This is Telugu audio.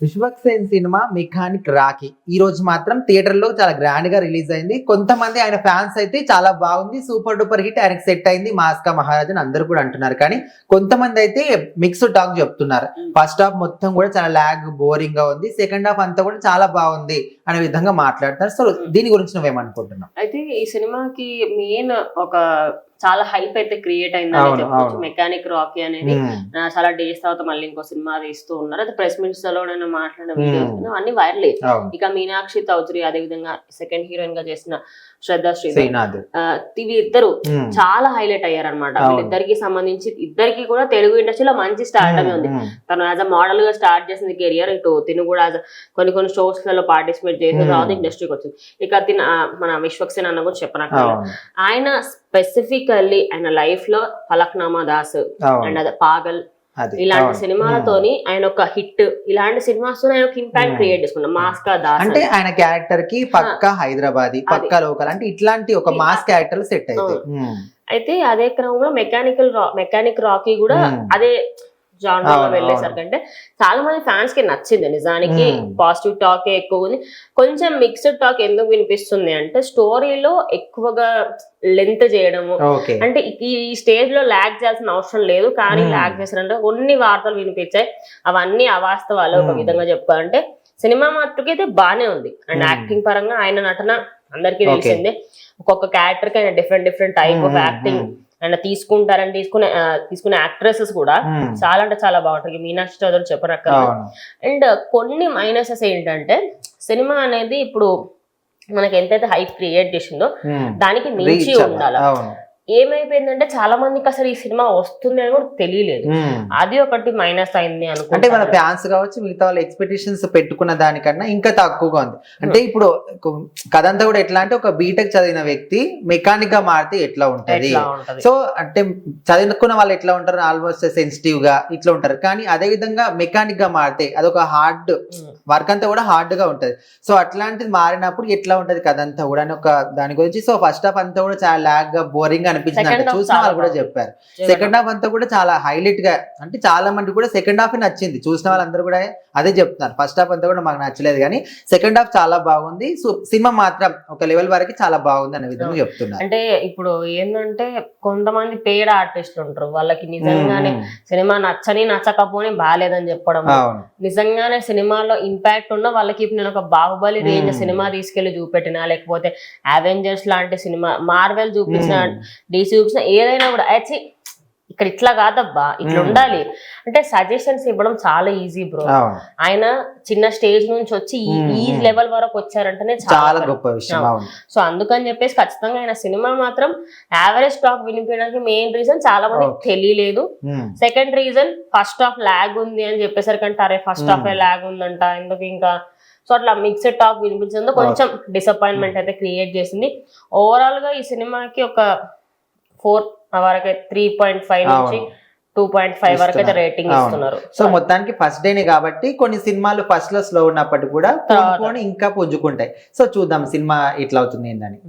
విశ్వక్సేన్ సినిమా మెకానిక్ రాకీ ఈ రోజు మాత్రం థియేటర్ లో చాలా గ్రాండ్ గా రిలీజ్ అయింది. కొంతమంది ఆయన ఫ్యాన్స్ అయితే చాలా బాగుంది, సూపర్ డూపర్ హిట్, ఆయనకు సెట్ అయింది, మాస్కా మహారాజ్ అని అందరూ కూడా అంటున్నారు. కానీ కొంతమంది అయితే మిక్స్డ్ టాక్ చెప్తున్నారు. ఫస్ట్ హాఫ్ మొత్తం కూడా చాలా లాగ్ బోరింగ్ గా ఉంది, సెకండ్ హాఫ్ అంతా కూడా చాలా బాగుంది అనే విధంగా మాట్లాడుతున్నారు. సో దీని గురించి నువ్వేమనుకుంటున్నావు? అయితే ఈ సినిమాకి మెయిన్ ఒక చాలా హైప్ అయితే క్రియేట్ అయిందని చెప్పొచ్చు. మెకానిక్ రాకీ అనేది చాలా డేస్ తర్వాత మళ్ళీ ఇంకో సినిమా తీస్తూ ఉన్నారు. అది ప్రెస్ మీట్స్ లో నేను మాట్లాడిన వీడియోస్ అన్ని వైరల్. ఇక మీనాక్షి చౌదరి, అదే విధంగా సెకండ్ హీరోయిన్ గా చేసిన శ్రద్ధా శ్రీనాథ్, వీరిద్దరు చాలా హైలైట్ అయ్యారనమాట. వీళ్ళిద్దరికి సంబంధించి ఇద్దరికి కూడా తెలుగు ఇండస్ట్రీలో మంచి స్టార్టప్ ఉంది. తను యాజ్ అ మోడల్ గా స్టార్ట్ చేసింది కెరియర్. ఇటు తిను కూడా కొన్ని షోస్ లలో పార్టిసిపేట్ చేసి తర్వాత ఇండస్ట్రీకి వచ్చింది. ఇక మన విశ్వక్సేన్ అన్న కూడా చెప్పనక్క, ఆయన స్పెసిఫికల్లీ ఆయన లైఫ్ లో ఫలక్నామా దాస్ అండ్ అదే పాగల్ ఇలాంటి సినిమాలతోని ఆయన ఒక హిట్, ఇలాంటి సినిమాస్ ఆయన ఒక ఇంపాక్ట్ క్రియేట్ చేసుకున్నాం. మాస్కా దాస్ అంటే ఆయన క్యారెక్టర్ కి పక్కా హైదరాబాదీ, పక్కా లోకల్, అంటే ఇట్లాంటి ఒక మాస్ క్యారెక్టర్ సెట్ అయితే అదే క్రమంలో మెకానిక్ రాకీ కూడా అదే జానర్లో వెళ్ళేసరికి అంటే చాలా మంది ఫ్యాన్స్ కి నచ్చింది. నిజానికి పాజిటివ్ టాక్ ఎక్కువ ఉంది. కొంచెం మిక్స్డ్ టాక్ ఎందుకు వినిపిస్తుంది అంటే స్టోరీలో ఎక్కువగా లెంత్ చేయడము, అంటే ఈ స్టేజ్ లో ల్యాగ్ చేయాల్సిన అవసరం లేదు, కానీ ల్యాగ్ చేశారంటే కొన్ని వార్తలు వినిపించాయి. అవన్నీ అవాస్తవాలు ఒక విధంగా చెప్పుకోవాలంటే. సినిమా మట్టుకైతే బానే ఉంది. అండ్ యాక్టింగ్ పరంగా ఆయన నటన అందరికీ తెలిసిందే. ఒక్కొక్క క్యారెక్టర్ కి ఆయన different type of acting and తీసుకునే యాక్ట్రెసెస్ కూడా చాలా అంటే చాలా బాగుంటాయి. మీనాక్షి చౌదరి చెప్పనక్క. అండ్ కొన్ని మైనసెస్ ఏంటంటే సినిమా అనేది ఇప్పుడు మనకి ఎంతైతే హైప్ క్రియేట్ చేసిందో దానికి మించి ఉండాలి. ఏమైపోయిందంటే చాలా మందికి అసలు ఈ సినిమా వస్తుంది అని కూడా తెలియలేదు. అది ఒకటి మైనస్ అయింది అనుకుంటే. అంటే మన ఫ్యాన్స్ కావచ్చు, మిగతా వాళ్ళ ఎక్స్పెక్టేషన్స్ పెట్టుకున్న దానికన్నా ఇంకా తక్కువగా ఉంది. అంటే ఇప్పుడు కథ అంతా కూడా ఎట్లా అంటే ఒక బీటెక్ చదివిన వ్యక్తి మెకానిక్ గా మారితే ఎట్లా ఉంటది, సో అంటే చదువుకున్న వాళ్ళు ఎట్లా ఉంటారు, ఆల్మోస్ట్ సెన్సిటివ్ గా ఇట్లా ఉంటారు. కానీ అదే విధంగా మెకానిక్ గా మారితే అదొక హార్డ్ వర్క్ అంతా కూడా హార్డ్ గా ఉంటది. సో అట్లాంటిది మారినప్పుడు ఎట్లా ఉంటది కథ అంతా కూడా అని ఒక దాని గురించి. సో ఫస్ట్ హాఫ్ అంతా కూడా చాలా లాగ్ గా బోరింగ్ అనిపించింది, చూసిన వాళ్ళు కూడా చెప్పారు. సెకండ్ హాఫ్ అంతా కూడా చాలా హైలైట్ గా, అంటే చాలా మంది కూడా సెకండ్ హాఫ్ నచ్చింది. చూసిన వాళ్ళందరూ కూడా అదే చెప్తున్నారు. ఫస్ట్ హాఫ్ అంతా కూడా మాకు నచ్చలేదు, కానీ సెకండ్ హాఫ్ చాలా బాగుంది. సో సినిమా మాత్రం ఒక లెవెల్ వరకు చాలా బాగుంది అనే విధంగా చెప్తున్నారు. అంటే ఇప్పుడు ఏంటంటే కొంతమంది పేడ్ ఆర్టిస్టులు ఉంటారు, వాళ్ళకి నిజంగానే సినిమా నచ్చకపోని బాగాలేదని చెప్పడం, నిజంగానే సినిమాలో ఇంపాక్ట్ ఉన్న వాళ్ళకి ఇప్పుడు నేను ఒక బాహుబలి రేంజ్ సినిమా తీసుకెళ్లి చూపెట్టినా, లేకపోతే అవెంజర్స్ లాంటి సినిమా, మార్వెల్ చూపించిన, డీసీ చూపించిన, ఏదైనా కూడా ఇక్కడ ఇట్లా కాదబ్బా ఇట్లా ఉండాలి అంటే సజెషన్స్ ఇవ్వడం చాలా ఈజీ బ్రో. ఆయన చిన్న స్టేజ్ నుంచి వచ్చి ఈ లెవెల్ వరకు వచ్చారంటేనే చాలా గొప్ప విషయం. సో అందుకని చెప్పేసి ఖచ్చితంగా ఆయన సినిమా మాత్రం యావరేజ్ టాక్ వినిపించడానికి మెయిన్ రీజన్ చాలా మందికి తెలియలేదు. Second reason first half lag ఉంది అని చెప్పేసరికి అంటే అరే ఫస్ట్ హాఫ్ లాగ్ ఉందంట ఎందుకు ఇంకా, సో అట్లా మిక్స్డ్ టాక్ వినిపించడంతో కొంచెం డిసప్పాయింట్మెంట్ అయితే క్రియేట్ చేసింది. ఓవరాల్ గా ఈ సినిమాకి ఒక 4 వరకు 3.5 నుంచి 2.5 వరకు అయితే రేటింగ్ ఇస్తున్నారు. సో మొత్తానికి ఫస్ట్ డేనే కాబట్టి కొన్ని సినిమాలు ఫస్ట్ లో స్లో ఉన్నప్పటికీ కూడా ఇంకా పుంజుకుంటాయి. సో చూద్దాం సినిమా ఎట్లా అవుతుంది ఏందని.